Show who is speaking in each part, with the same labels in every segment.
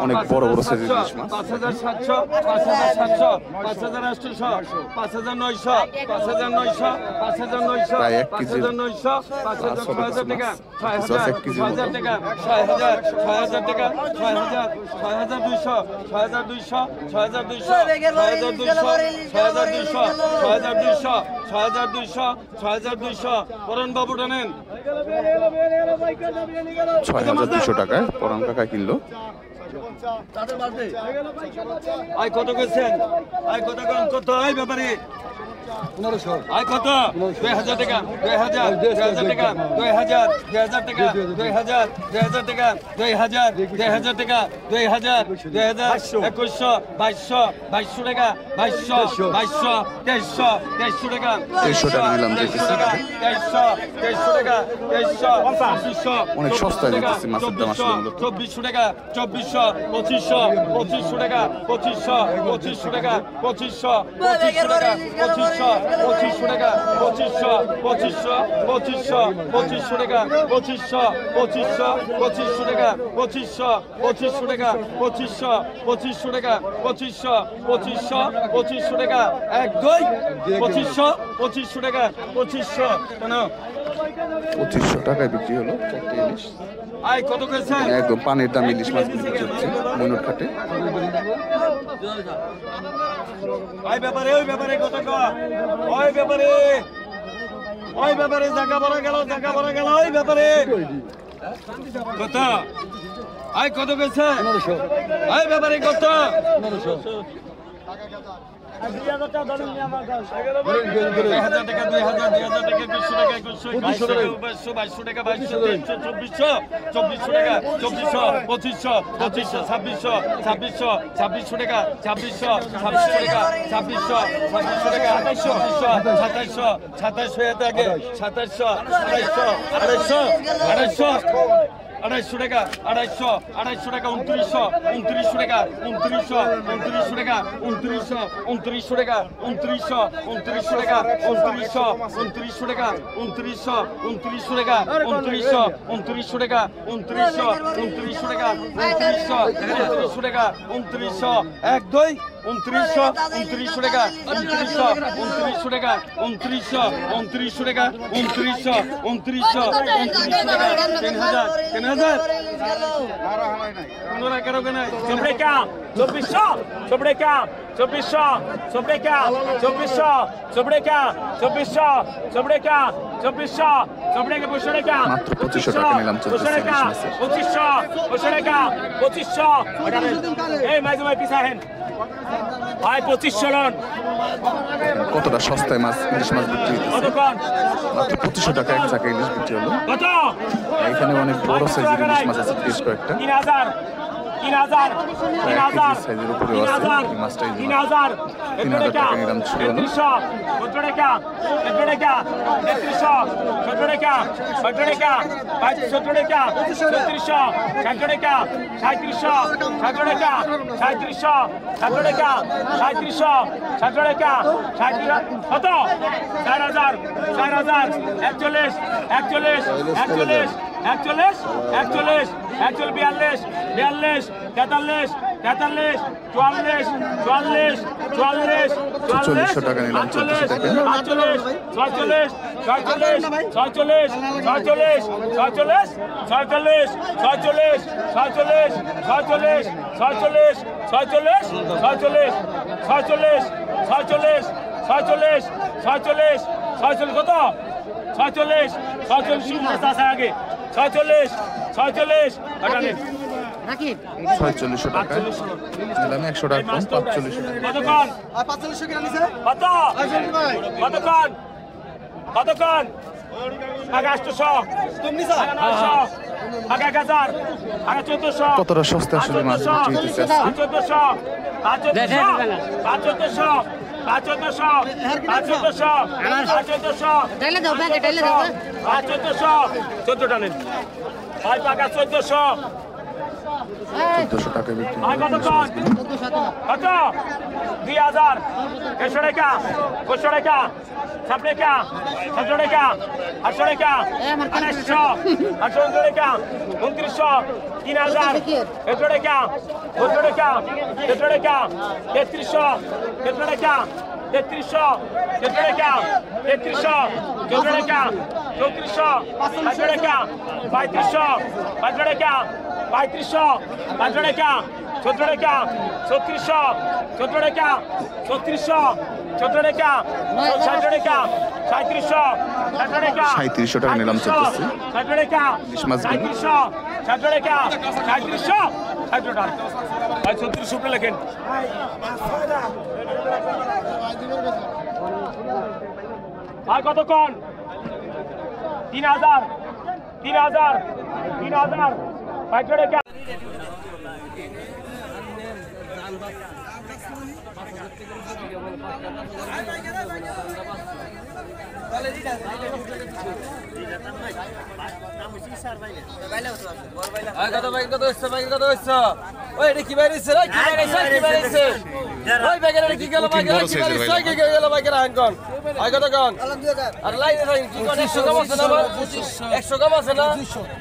Speaker 1: অনেক বড় বড় সাইজের ইলিশ মাছ।
Speaker 2: 5700, 5700, 5800, 5900, 5900, 5900,
Speaker 1: প্রায় 1 কেজি
Speaker 2: 5900, 6000 টাকা,
Speaker 1: 6000
Speaker 2: 6000 টাকা, 6000, 6000 টাকা, 6000, 6200, 6200, 6200, 6200, 6200, 6200, 6200, পরান বাবু টানেন
Speaker 1: 6200 টাকায় পরান কাকা কিনলো।
Speaker 2: আয় কত গেছেন? আয় কত কত আয় ব্যাপারে আয় কত? 2000 টাকা, 2000, 2000 টাকা, 2000, 2000 টাকা, 2000, 2000 টাকা, 2000, 2000 টাকা, 2000, 2000, 2100, 2200, 2200 টাকা, 2200, 2200, 2300, 2300 টাকা,
Speaker 1: 2300 টাকা নিলাম
Speaker 2: 2300 টাকা, 2300, 2300 টাকা, 2300, 2500,
Speaker 1: অনেক সস্তায় দিতেছি মাছের দাম আসলে মূলত।
Speaker 2: 2400 টাকা, 2400, 2500, 2500 টাকা, 2500, 2500 টাকা, 2500, 2500 টাকা, 2500, 2500 টাকা, 2500, 2500, 2500, 2500 টাকা, 2500, 2500, 2500 টাকা, 2500, 2500 টাকা, 2500, 2500 টাকা, 2500, 2500, 2500 টাকা, 1 2 2500, 2500 টাকা, 2500 কেন
Speaker 1: 2500 টাকায় বিক্রি হলো চারটে ইলিশ।
Speaker 2: আয় কত করেছেন?
Speaker 1: একদম পানির দাম ইলিশ মাছ বিক্রি হচ্ছে ময়ূর ঘাটে।
Speaker 2: ওই ব্যাপারে কত কয়? ওই ব্যাপারে জায়গা ভরা গেল ওই ব্যাপারে কত? আয় কত গেছে? ওই ব্যাপারে কত? 2000 টাকা, 2000 টাকা, 2100 টাকা, 2100 টাকা, 2200 টাকা, 2300, 2400, 2400 টাকা, 2400, 2500, 2500, 2600, 2600, 2600 টাকা, 2600, 2600 টাকা, 2600, 2600 টাকা, 2700, 2700 এর আগে 2700, 250, 250, 250 টাকা, 250 টাকা, 2900 টাকা, 2900 টাকা, 2900 টাকা, 2900 টাকা, 2900 টাকা, 2900 টাকা, 2900 টাকা, 2900 টাকা, 2900 টাকা, 2900 1 2 2900 টাকা, 2900 টাকা, 2900 টাকা, 2900 টাকা, 3000
Speaker 1: মাত্র 2500 টাকা নিলাম
Speaker 3: 2500
Speaker 1: কতটা সস্তায় মাছ ইলিশ মাছ বিক্রি হচ্ছে। মাত্র 2500 টাকা এক চাকা ইলিশ বিক্রি হলো। এখানে অনেক বড় সাইজের ইলিশ মাছ আছে বেশ কয়েকটা।
Speaker 3: 3000
Speaker 1: সাইজের উপরে আছে এই মাছটাই 3000 টাকা নিলাম ছিল না।
Speaker 3: 17 টাকা 17 টাকা 3300 17 টাকা 17 টাকা 17 টাকা 3300 17 টাকা 3700 17 টাকা 3700 17 টাকা 3700 17 টাকা 37 কত 4000 41 41 41 41 41 41 42 42 43 44 44 44 44
Speaker 1: 4400 টাকা নিলাম 44 টাকা
Speaker 3: 45 46 47 46 47 46 47 46 47 46 47 46 47 46 46 46 46 46 কত 46 46 আছে আগে 46 46 আটানে
Speaker 1: 4600 টাকা নিলাম 100 টাকা কম 4500 টাকা
Speaker 3: কতক্ষণ 4500 কিলো নিছে কত কতক্ষণ কতক্ষণ আগে 800 তুমি নিছ আগে 900 আগে 1000 আগে 1400
Speaker 1: কতটা সস্তা আসলে মাছ বিক্রি হচ্ছে আজকে
Speaker 3: 1400 1400 1400 টানেন 5 পাকা 1400
Speaker 1: 1400 টাকা বিক্রি
Speaker 3: আর কত কন কত 2000 100 টাকা 500 টাকা 7 টাকা 7 টাকা 800 টাকা 800 800 টাকা 2900 3000 100 টাকা 200 টাকা 100 টাকা 3300 100 টাকা 3300 100 টাকা 3300 100 টাকা 3400 500 টাকা 3500 500 টাকা 3500 500 টাকা 14 টাকা 3600 14 টাকা 3600 14 টাকা 60 টাকা 3700 60 টাকা
Speaker 1: 3700 টাকা নিলাম চলতেছে
Speaker 3: 60 টাকা
Speaker 1: ইলিশ মাছগুলো।
Speaker 3: 3700 60 টাকা 3700 60 টাকা ভাই 3600 টাকা লেখেন আর কত কোন 3000 3000 3000 500 টাকা
Speaker 2: কত ভাই কত হচ্ছে ভাই কত হচ্ছে ওই এটা কি বাইরেছে রে কি বাইরেছে কি বাইরেছে ওই ব্যাগের কি গেল ভাই কি বাইরেছে কি গেল ভাই কেন আনকন আই কত কোন আর লাইনে ভাই কি কোন 100 কম আছে না 100 কম আছে না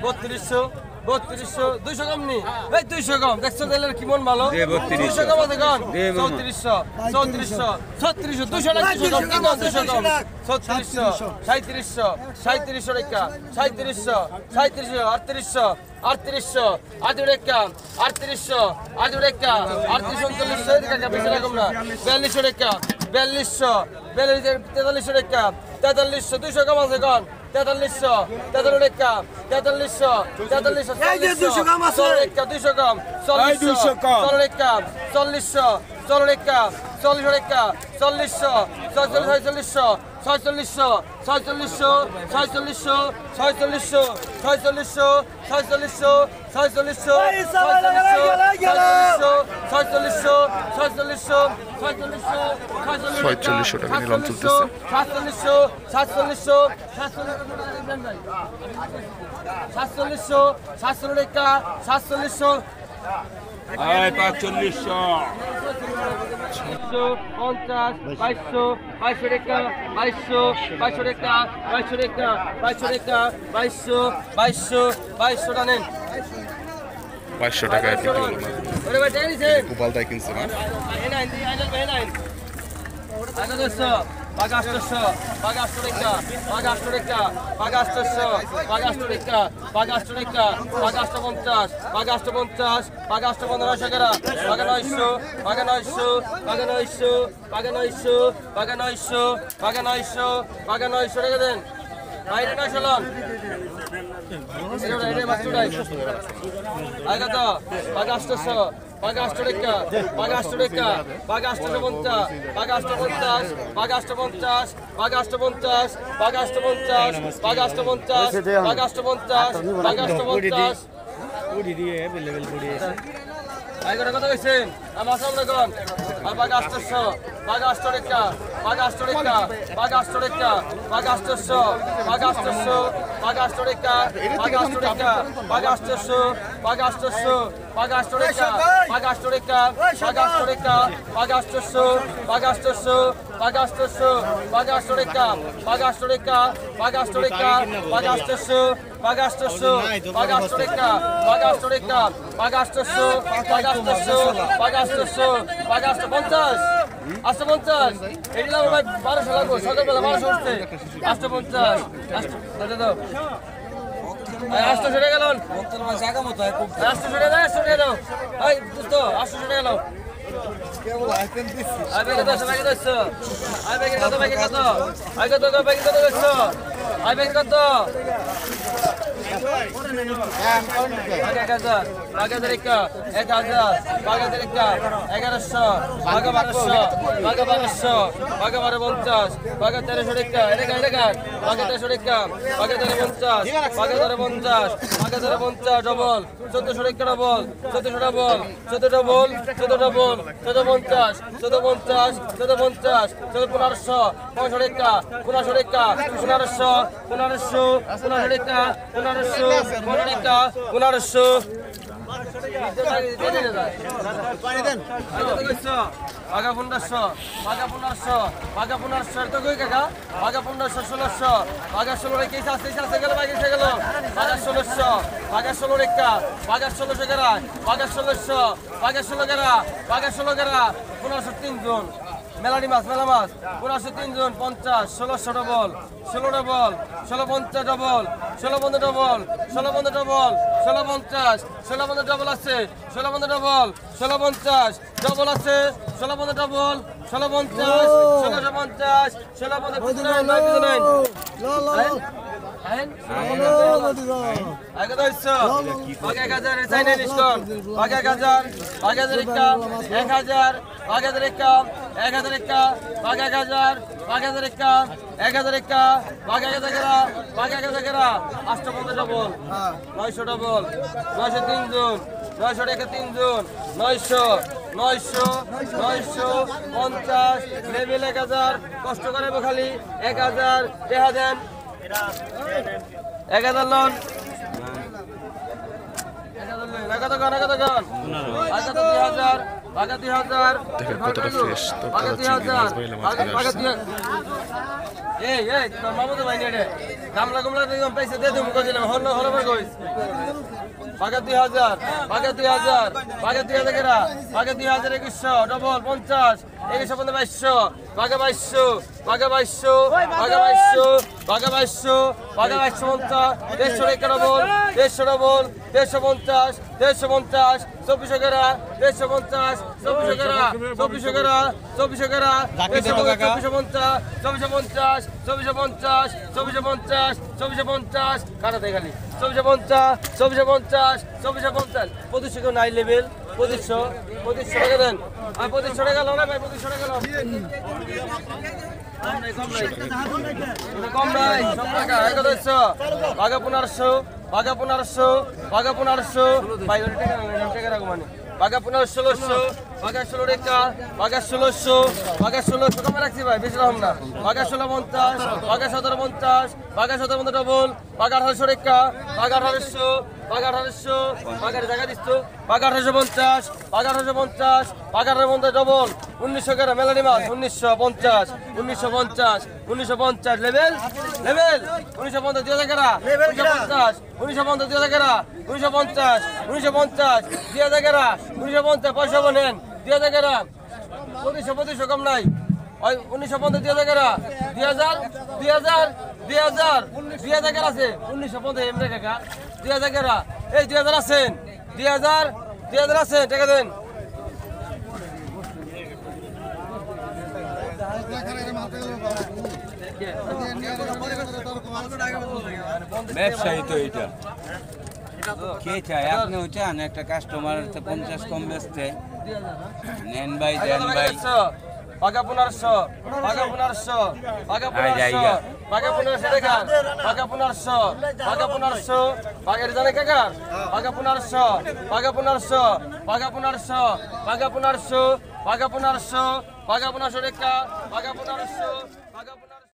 Speaker 2: 3200 3200 200 কম নি এই 200 কম দেখছো তেলের কি মন ভালো 200 কম আছে কোন 3400 3400 3600 200 টাকা 200 কম কি কোন 200 কম 3600 3700 3700 টাকা 3700 3700 3800 3800 টাকা 3800 টাকা 3839 টাকা বেশি রকম না 4200 টাকা 4200 4300 টাকা 4300 200 কম আছে কোন 4300 টাকা 4300 200 কম আছে 200 কম 200 কম 40 টাকা 40 টাকা 40 টাকা 40 টাকা 46 46 46
Speaker 1: টাকা নিলাম চলতেছে 2200 টাকা বিক্রি হলো গোপালটাই কিনছে না
Speaker 2: Pagastoso, Pagastorica, Pagastorica, Pagastoso, Pagastorica, Pagastorica, Pagastomontas, Pagastomontas, Pagastomontasagara, Paganoiso, Paganoiso, Paganoiso, Paganoiso, Paganoiso, Paganoiso, Paganoiso again. Right in Ashalon. I got the Pagastoso. Pagastorica, Pagastorica, Pagastomontas, Pagastomontas, Pagastomontas, Pagastomontas, Pagastomontas, Pagastomontas, Pagastomontas, Pagastomontas. I got another question. I'm also going. Pagastoso, Pagastorica, Pagastorica, Pagastorica, Pagastoso, Pagastoso, Pagastorica, Pagastorica, Pagastoso, Pagastoso, Pagastorica, Pagastorica, Pagastorica, Pagastoso, Pagastoso, Pagastoso, Pagastorica, Pagastorica, Pagastorica, Pagastoso, Pagastoso, Pagastorica, Pagastorica, Pagastoso, Pagastoso, Pagastoso, Pagasto Montas, Asta Montas, Edila by Barasalago, Sakabala Barashoste, Asta Montas, Asta Asta Regalon, Asta Regalon, I Gusto, Asta Regalon. I beg it, I beg it, sir. I beg it, I beg it, I got to go back to the sir. I beg it, Pagaderica, Egaza, Pagaderica, Egaraso, Pagabarasho, Pagabarasho, Pagabarabontas, Pagatereshorica, Eregan, Pagatereshorica, Pagaterabontas, Pagaterabontas, Pagaterabontas, double, Sotashorica double, Sotashorable, Sotadouble, Sotadouble, Sotabontas, Sotabontas, Sotabontas, Sotapunarso, Ponshorica, Punashorica, Punarso, Punarso, Punashorica, Punarso, Punarica, Punarso. বাঘা 1500 বাঘা 1500 বাঘা 1500 তো কই কাকা বাঘা 1500 1600 বাঘা 16 রে কেসা আছে গেল বাঘা এসে গেল বাঘা 1600 বাঘা 16 রেকা বাঘা 1600 গেরা বাঘা 1600 বাঘা 16 গেরা বাঘা 16 গেরা 1503 জন মেলাডি মাছ মেলা মাছ 1503 জন 50 1600 double 16 double 1650 double 16 double 16 double 1650 16 double আছে 16 ডবল 1650 ডবল আছে 16 ডবল 1650 1650 1650 আগে তো ইচ্ছা আগে 1000 এর চাইনা লিস্টন আগে 1000 আগে 1000 1000 আগে 1000 1000 আগে 1000 আগে 1000 1000 আগে 1000 আগে 1000 850 ডবল 900 ডবল 903 জন 900 টাকা 3 জন 950 লেভেল 1000 কষ্ট করে খালি 1000 দেখা দেন 1000 লন 2000
Speaker 1: দেখেন কতটা ফ্রেশ তরতাজা চিংড়ি মাছ বাইলা মাছ চলে আসছে।
Speaker 2: এই তোর মামু তো ভাই নেড়ে গামলা গামলা দিলাম পয়সা দিয়ে দিম কইছিলাম হল হল করে কইস বাগা 2000 বাগা 2000 বাগা 2000 কেরা বাগা 2000 2100 ডবল 50 2100 বাগা 2200 বাগা 2200 বাগা 2200 বাগা 2200 বাগা 250 150 টাকা ডবল 150 ডবল 150 150 2400 কেরা 150 2400 কেরা 2400 কেরা 2400 কেরা 2450 2450 2450 2450 2450 কাটা দেয় খালি 2450 2450 2450 2500 কেউ নাই লেভেল 2500 টাকা দেন আর 2500 টাকা লো না ভাই 2500 টাকা লো কম নাই সব টাকা 1100 বাগা 1500 বাগা 1500 বাগা 1500 ভাই ওই টাকা রাখো মানে বাগা 1600 বাগা 16 টাকা বাগা 1600 বাগা 1600 কম রাখছি ভাই বেশি রকম না বাগা 1650 বাগা 1750 বাগা 1750 ডবল বাগা 1800 টাকা বাগা 1800 বাগা 1800 বাগার জায়গা দিচ্ছ বাগা 1850 বাগা 1850 বাগা 1850 ডবল 1900 কেরা মেলাডি মাছ 1950 1950 1950 লেভেল লেভেল 1950 2000 কেরা 1950 1950 2000 কেরা 1950 1950 2000 কেরা 1950 পয়সা বলেন 2000 কেরা 2500 কম নাই 1950 2000 কেরা 2000 কেরা আছে 1950 এমনি কাকা 2000 কেরা এই 2000 আছেন 2000 আছেন টাকা দেন
Speaker 4: ব্যবসায়ী তো এটা কে চায় আপনিও চান একটা কাস্টমার 50 কম বেচতে নেন ভাই দেন ভাই
Speaker 2: বাগা 1500 বাগা 1500 বাগা 1500 বাগা 1500 টাকা বাগা 1500 বাগা 1500 বাগের জানে কাকা বাগা 1500 বাগা 1500 বাগা 1500 বাগা 1500 বাগা 1500 বাগা 1500 টাকা বাগা 1500 বাগা